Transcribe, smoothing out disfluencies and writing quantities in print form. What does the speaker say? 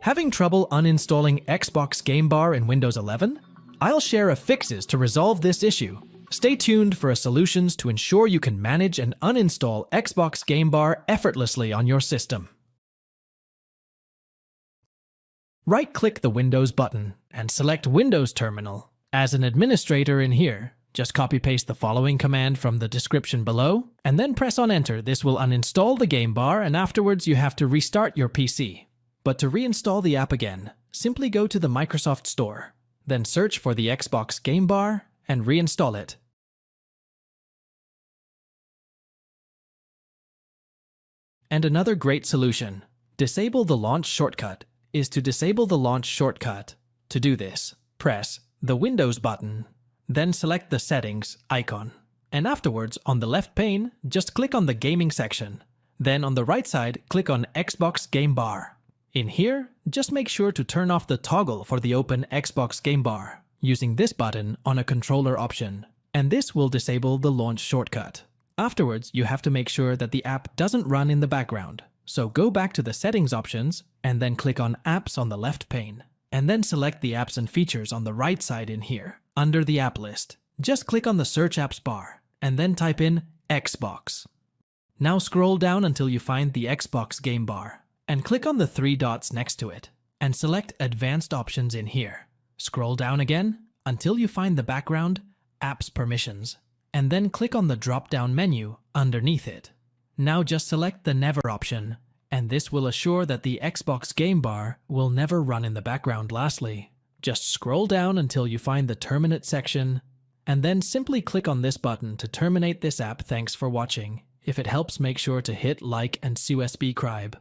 Having trouble uninstalling Xbox Game Bar in Windows 11? I'll share fixes to resolve this issue. Stay tuned for solutions to ensure you can manage and uninstall Xbox Game Bar effortlessly on your system. Right-click the Windows button and select Windows Terminal. As an administrator in here, just copy-paste the following command from the description below, and then press on Enter. This will uninstall the Game Bar, and afterwards you have to restart your PC. But to reinstall the app again, simply go to the Microsoft Store, then search for the Xbox Game Bar and reinstall it. And another great solution, disable the launch shortcut, is to disable the launch shortcut. To do this, press the Windows button, then select the Settings icon. And afterwards, on the left pane, just click on the Gaming section. Then on the right side, click on Xbox Game Bar. In here, just make sure to turn off the toggle for the Open Xbox Game Bar using this button on a controller option, and this will disable the launch shortcut. Afterwards, you have to make sure that the app doesn't run in the background. So go back to the Settings options and then click on Apps on the left pane, and then select the Apps and Features on the right side in here, under the app list. Just click on the Search Apps bar and then type in Xbox. Now scroll down until you find the Xbox Game Bar, and click on the three dots next to it, and select Advanced Options in here. Scroll down again until you find the background Apps Permissions, and then click on the drop-down menu underneath it. Now just select the Never option, and this will assure that the Xbox Game Bar will never run in the background. Lastly, just scroll down until you find the Terminate section, and then simply click on this button to terminate this app. Thanks for watching. If it helps, make sure to hit like and subscribe.